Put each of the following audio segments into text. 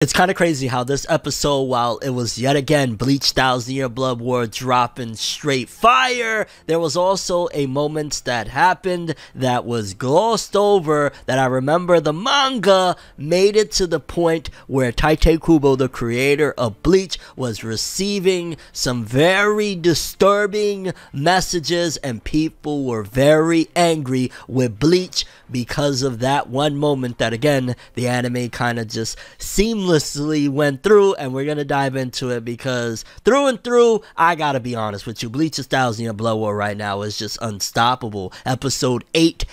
It's kind of crazy how this episode, while it was yet again Bleach 1000-Year Blood War dropping straight fire, there was also a moment that happened that was glossed over that I remember the manga made it to the point where Tite Kubo, the creator of Bleach, was receiving some very disturbing messages and people were very angry with Bleach because of that one moment that, again, the anime kind of just seamlessly went through, and we're gonna dive into it because through and through, I gotta be honest with you, Bleach's 1000-Year Blood War right now is just unstoppable. Episode 8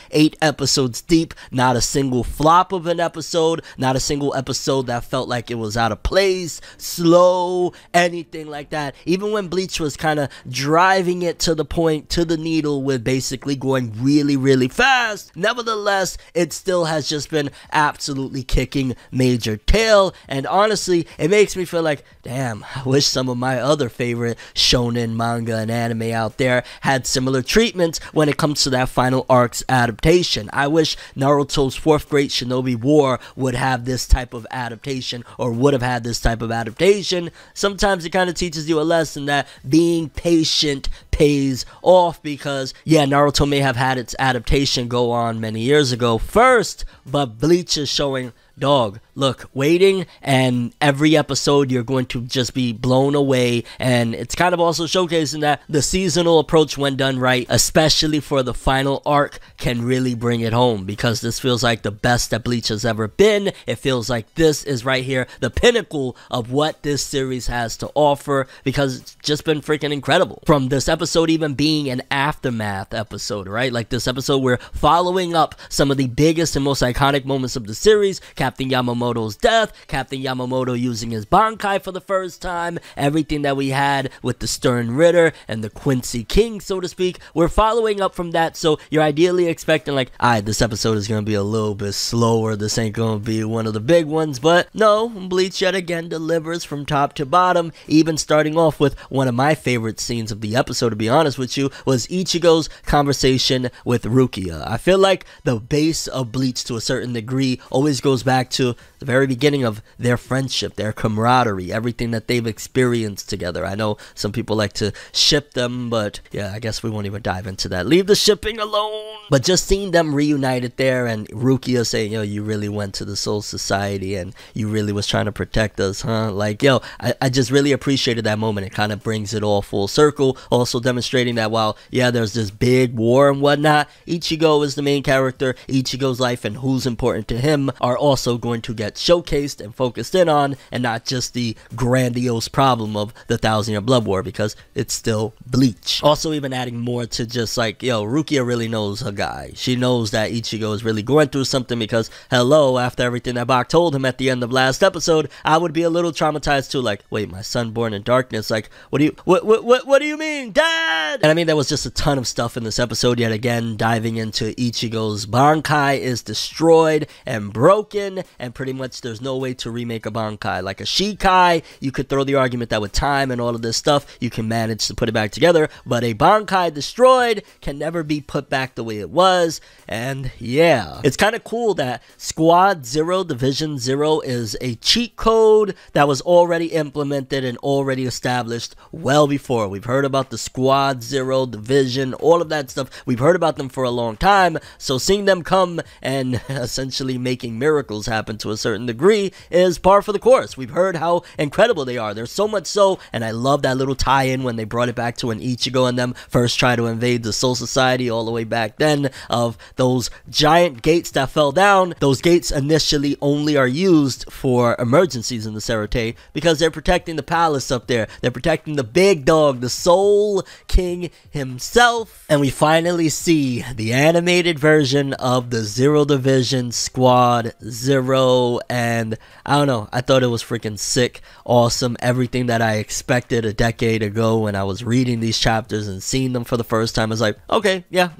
episodes deep, not a single flop of an episode, not a single episode that felt like it was out of place, slow, anything like that. Even when Bleach was kind of driving it to the point, to the needle, with basically going really fast, nevertheless, it still has just been absolutely kicking major tail. And honestly, it makes me feel like, damn, I wish some of my other favorite shonen manga and anime out there had similar treatments when it comes to that final arc's adaptation. I wish Naruto's 4th Great Shinobi War would have this type of adaptation, or would have had this type of adaptation. Sometimes it kind of teaches you a lesson that being patient pays off, because yeah, Naruto may have had its adaptation go on many years ago first, but Bleach is showing, dog, look, waiting, and every episode you're going to just be blown away. And it's kind of also showcasing that the seasonal approach, when done right, especially for the final arc, can really bring it home, because this feels like the best that Bleach has ever been. It feels like this is right here the pinnacle of what this series has to offer, because it's just been freaking incredible. From this episode even being an aftermath episode, right? Like this episode, we're following up some of the biggest and most iconic moments of the series. Captain Yamamoto's death, Captain Yamamoto using his Bankai for the first time, everything that we had with the Stern Ritter and the Quincy King, so to speak. We're following up from that, so you're ideally expecting like, alright, this episode is going to be a little bit slower, this ain't going to be one of the big ones, but no, Bleach yet again delivers from top to bottom, even starting off with one of my favorite scenes of the episode, to be honest with you, was Ichigo's conversation with Rukia. I feel like the base of Bleach, to a certain degree, always goes back to the very beginning of their friendship, their camaraderie, everything that they've experienced together. I know some people like to ship them, but yeah, I guess we won't even dive into that. Leave the shipping alone. But just seeing them reunited there, and Rukia saying, yo, you really went to the Soul Society and you really was trying to protect us, huh? Like, yo, I just really appreciated that moment. It kind of brings it all full circle, also demonstrating that while, yeah, there's this big war and whatnot, Ichigo is the main character. Ichigo's life and who's important to him are also going to get showcased and focused in on, and not just the grandiose problem of the 1000-Year Blood War, because it's still Bleach. Also even adding more to just like, yo, Rukia really knows her guy. She knows that Ichigo is really going through something, because hello, after everything that Bach told him at the end of last episode, I would be a little traumatized too, like, wait, my son born in darkness, like, what do you mean, Dad? And I mean, there was just a ton of stuff in this episode, yet again, diving into Ichigo's Bankai is destroyed and broken, and pretty much there's no way to remake a Bankai. Like a Shikai, you could throw the argument that with time and all of this stuff, you can manage to put it back together, but a Bankai destroyed can never be put back the way it was. And yeah, it's kind of cool that Squad 0 Division 0 is a cheat code that was already implemented and already established well before. We've heard about the Squad 0 Division, all of that stuff. We've heard about them for a long time, so seeing them come and essentially making miracles happen to a certain degree is par for the course. We've heard how incredible they are. There's so much so, and I love that little tie-in when they brought it back to when Ichigo and them first tried to invade the Soul Society all the way back then, of those giant gates that fell down. Those gates initially only are used for emergencies in the Serete, because they're protecting the palace up there. They're protecting the big dog, the Soul King himself. And we finally see the animated version of the 0 Division Squad 0, and I don't know, I thought it was freaking sick, awesome, everything that I expected a decade ago when I was reading these chapters and seeing them for the first time. I was like, okay, yeah,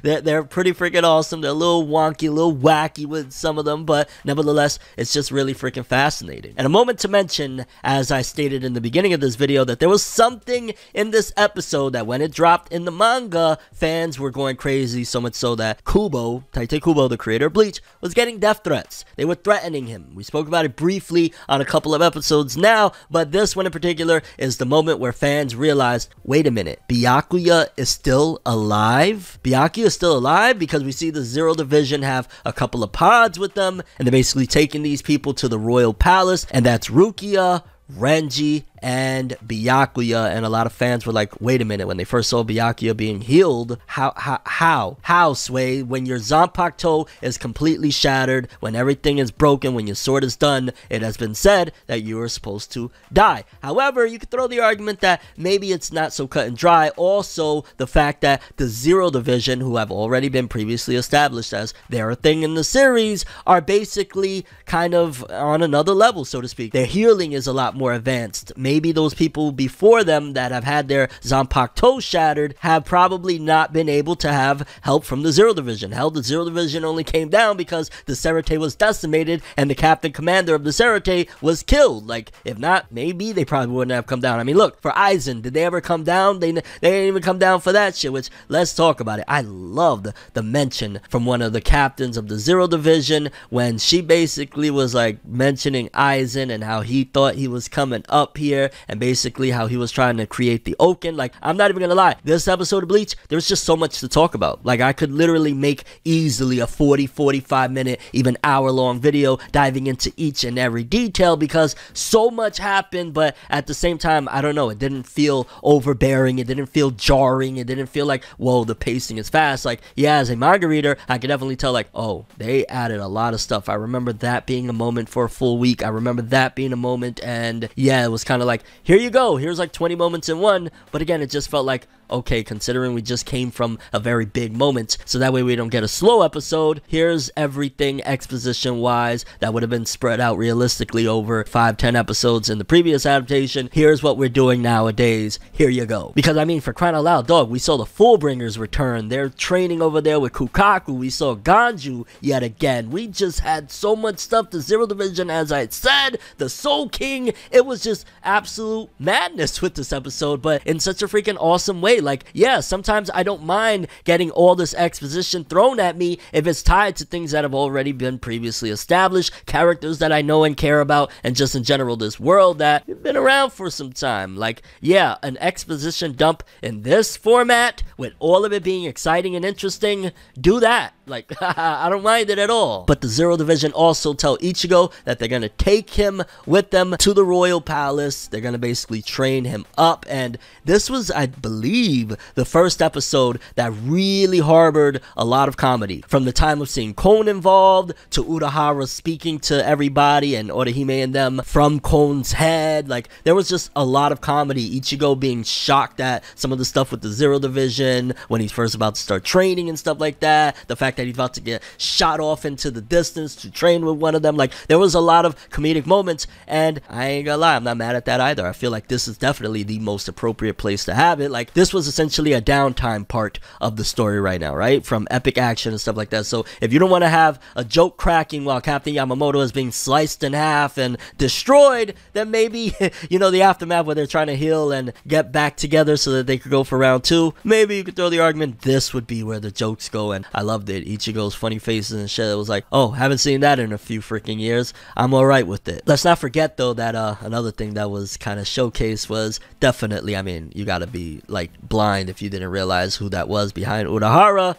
they're pretty freaking awesome. They're a little wonky, a little wacky with some of them, but nevertheless, it's just really freaking fascinating. And a moment to mention, as I stated in the beginning of this video, that there was something in this episode that when it dropped in the manga, fans were going crazy, so much so that Kubo, Tite Kubo, the creator of Bleach, was getting death threats. They were threatened flattening him. We spoke about it briefly on a couple of episodes now, but this one in particular is the moment where fans realize, wait a minute, Byakuya is still alive? Byakuya is still alive? Because we see the Zero Division have a couple of pods with them, and they're basically taking these people to the Royal Palace, and that's Rukia, Renji, and Byakuya. And a lot of fans were like, wait a minute, when they first saw Byakuya being healed, how, Sway, when your Zanpakuto is completely shattered, when everything is broken, when your sword is done, it has been said that you are supposed to die. However, you could throw the argument that maybe it's not so cut and dry. Also, the fact that the Zero Division, who have already been previously established as they're a thing in the series, are basically kind of on another level, so to speak. Their healing is a lot more advanced. Maybe those people before them that have had their Zanpakuto shattered have probably not been able to have help from the Zero Division. Hell, the Zero Division only came down because the Serete was decimated and the captain commander of the Serete was killed. Like, if not, maybe they probably wouldn't have come down. I mean, look, for Aizen, did they ever come down? They didn't even come down for that shit, which, let's talk about it. I loved the mention from one of the captains of the Zero Division when she basically was like mentioning Aizen and how he thought he was coming up here, and basically how he was trying to create the Oaken. Like, I'm not even gonna lie, this episode of Bleach, there's just so much to talk about. Like, I could literally make easily a 40-45 minute, even hour-long video diving into each and every detail, because so much happened. But at the same time, I don't know, it didn't feel overbearing, it didn't feel jarring, it didn't feel like, whoa, the pacing is fast. Like, yeah, as a manga reader, I could definitely tell, like, oh, they added a lot of stuff. I remember that being a moment for a full week. I remember that being a moment, and yeah, it was kind of like, here you go, here's like 20 moments in one. But again, it just felt like, okay, considering we just came from a very big moment, so that way we don't get a slow episode, here's everything exposition wise that would have been spread out realistically over 5-10 episodes in the previous adaptation. Here's what we're doing nowadays, here you go. Because I mean, for crying out loud, dog, we saw the Fullbringers return. They're training over there with Kukaku. We saw Ganju yet again. We just had so much stuff. The Zero Division, as I said, the Soul King. It was just absolute madness with this episode, but in such a freaking awesome way. Like, yeah, sometimes I don't mind getting all this exposition thrown at me if it's tied to things that have already been previously established, characters that I know and care about, and just in general this world that have been around for some time. Like, yeah, an exposition dump in this format with all of it being exciting and interesting, do that. Like, I don't mind it at all. But the Zero Division also tell Ichigo that they're gonna take him with them to the Royal Palace. They're gonna basically train him up, and this was, I believe, the first episode that really harbored a lot of comedy. From the time of seeing Kon involved, to Urahara speaking to everybody and Orihime and them from Kon's head. Like, there was just a lot of comedy. Ichigo being shocked at some of the stuff with the Zero Division when he's first about to start training and stuff like that. The fact that he's about to get shot off into the distance to train with one of them. Like, there was a lot of comedic moments, and I ain't gonna lie, I'm not mad at that either. I feel like this is definitely the most appropriate place to have it. Like, this was essentially a downtime part of the story right now, right? From epic action and stuff like that. So if you don't want to have a joke cracking while Captain Yamamoto is being sliced in half and destroyed, then maybe, you know, the aftermath where they're trying to heal and get back together so that they could go for round 2, maybe you could throw the argument this would be where the jokes go. And I loved it. Ichigo's funny faces and shit. It was like, oh, haven't seen that in a few freaking years. I'm alright with it. Let's not forget though that another thing that was kind of showcased was definitely, I mean, you gotta be like blind if you didn't realize who that was behind Urahara.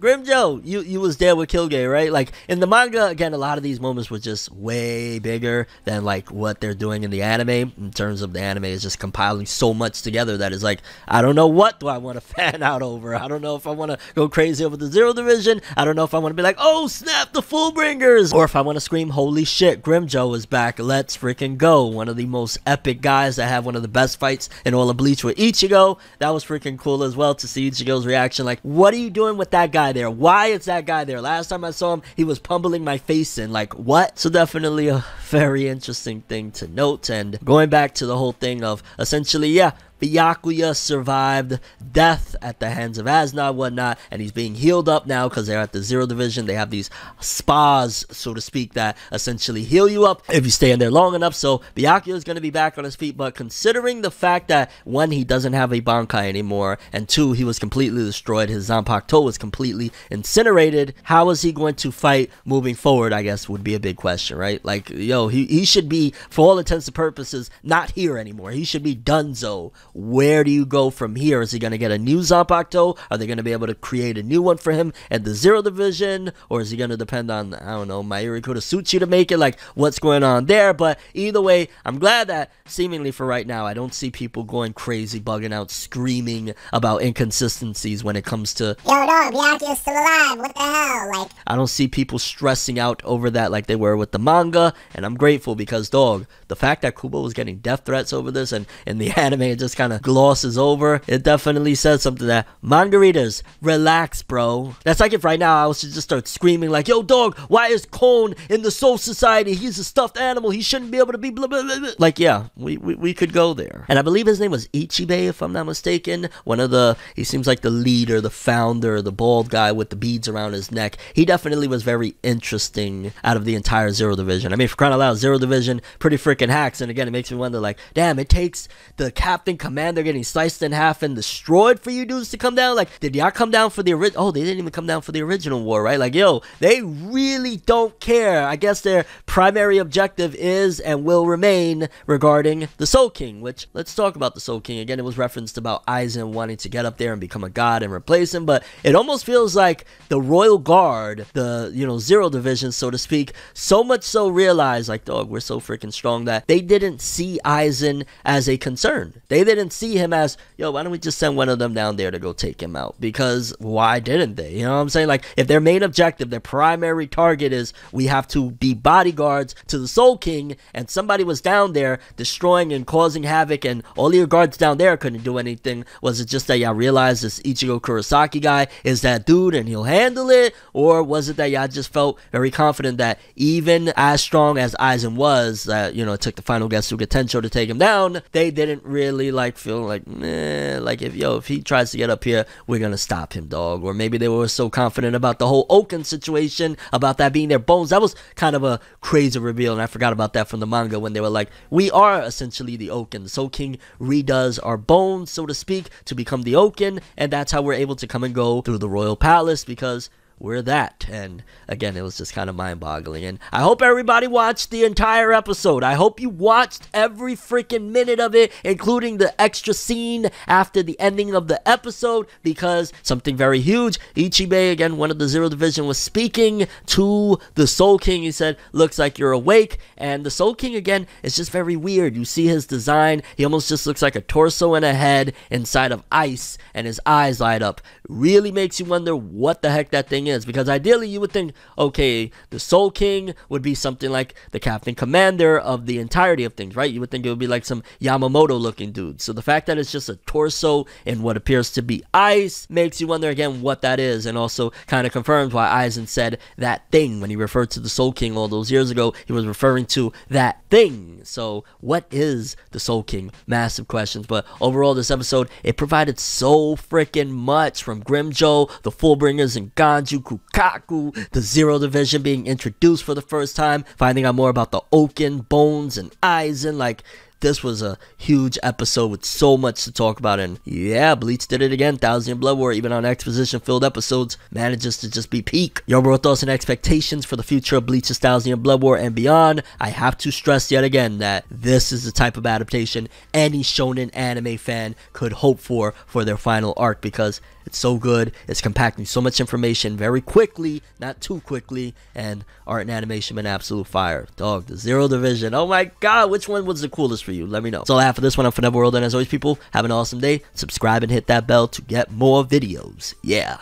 Grimmjow, you was there with Kilgay, right? Like, in the manga, again, a lot of these moments were just way bigger than, like, what they're doing in the anime. In terms of the anime is just compiling so much together that is like, I don't know what do I want to fan out over. I don't know if I want to go crazy over the Zero Division. I don't know if I want to be like, oh, snap, the Fullbringers. Or if I want to scream, holy shit, Grimmjow is back. Let's freaking go. One of the most epic guys that have one of the best fights in all of Bleach with Ichigo. That was freaking cool as well to see Ichigo's reaction. Like, what are you doing with that guy there? Why is that guy there? Last time I saw him, he was pummeling my face in. Like, what? So definitely a very interesting thing to note. And going back to the whole thing of essentially, yeah, Byakuya survived death at the hands of Asna and whatnot, and he's being healed up now because they're at the Zero Division. They have these spas, so to speak, that essentially heal you up if you stay in there long enough. So Byakuya is going to be back on his feet, but considering the fact that, one, he doesn't have a Bankai anymore, and two, he was completely destroyed, his Zanpakuto was completely incinerated, how is he going to fight moving forward, I guess, would be a big question, right? Like, yo, he should be, for all intents and purposes, not here anymore. He should be donezo. Where do you go from here? Is he going to get a new Zanpakuto? Are they going to be able to create a new one for him at the Zero Division? Or is he going to depend on, I don't know, Mayuri Kodasuchi to make it? Like, what's going on there? But either way, I'm glad that seemingly for right now, I don't see people going crazy, bugging out, screaming about inconsistencies when it comes to, yo, dog, Byakuya's still alive, what the hell? Like, I don't see people stressing out over that like they were with the manga, and I'm grateful because, dog, the fact that Kubo was getting death threats over this, and in the anime it just kind of glosses over, it definitely says something that, manga readers, relax, bro. That's like if right now I was to just start screaming like, yo, dog, why is Kon in the Soul Society? He's a stuffed animal, he shouldn't be able to be blah, blah, blah, blah. Like, yeah, we could go there. And I believe his name was Ichibei, if I'm not mistaken. One of the, he seems like the leader, the founder, the bald guy with the beads around his neck. He definitely was very interesting out of the entire Zero Division. I mean, for crying out loud, Zero Division, pretty freaking hacks. And again, it makes me wonder, like, damn, it takes the captain commander getting sliced in half and destroyed for you dudes to come down? Like, did y'all come down for the original? Oh, they didn't even come down for the original war, right? Like, yo, they really don't care. I guess their primary objective is and will remain regarding the Soul King, which, let's talk about the Soul King. Again, it was referenced about Aizen wanting to get up there and become a god and replace him, but it almost feels like the Royal Guard, the, you know, Zero Division, so to speak, so much so realized, like, dog, we're so freaking strong that they didn't see Aizen as a concern. They didn't see him as, yo, why don't we just send one of them down there to go take him out? Because why didn't they? You know what I'm saying? Like, if their main objective, their primary target is we have to be bodyguards to the Soul King, and somebody was down there destroying and causing havoc, and all your guards down there couldn't do anything, was it just that y'all realized this Ichigo Kurosaki guy is that dude and he'll handle it? Or was it that y'all just felt very confident that even as strong as Aizen was, that, you know, it took the final Getsuga Tensho to take him down, they didn't really, like, feel like, meh, like, if he tries to get up here, we're gonna stop him, dog? Or maybe they were so confident about the whole Oken situation, about that being their bones. That was kind of a crazy reveal, and I forgot about that from the manga when they were like, we are essentially the Oken. The Soul King redoes our bones, so to speak, to become the Oken, and that's how we're able to come and go through the Royal Palace, because we're that. And again, it was just kind of mind-boggling. And I hope everybody watched the entire episode. I hope you watched every freaking minute of it, including the extra scene after the ending of the episode, because something very huge. Ichibei, again, one of the Zero Division, was speaking to the Soul King. He said, looks like you're awake. And the Soul King, again, is just very weird. You see his design. He almost just looks like a torso and a head inside of ice, and his eyes light up. Really makes you wonder what the heck that thing is, because ideally you would think, okay, the Soul King would be something like the captain commander of the entirety of things, right? You would think it would be like some Yamamoto looking dude. So the fact that it's just a torso in what appears to be ice makes you wonder again what that is, and also kind of confirms why Aizen said that thing when he referred to the Soul King all those years ago. He was referring to that thing. So what is the Soul King? Massive questions. But overall, this episode, it provided so freaking much, from Grimmjow, the Fullbringers, and Ganju, Kukaku, the Zero Division being introduced for the first time, finding out more about the Oken, Bones, and Aizen. Like, this was a huge episode with so much to talk about, and yeah, Bleach did it again. 1,000 Year Blood War, even on exposition-filled episodes, manages to just be peak. Your overall thoughts and expectations for the future of Bleach's 1,000 Year Blood War and beyond. I have to stress yet again that this is the type of adaptation any shonen anime fan could hope for their final arc, because it's so good. It's compacting so much information very quickly, not too quickly, and art and animation been absolute fire. Dog, the Zero Division. Oh my god, which one was the coolest for you? Let me know. That's all I have for this one. I'm ForneverWorld, and as always, people, have an awesome day. Subscribe and hit that bell to get more videos. Yeah.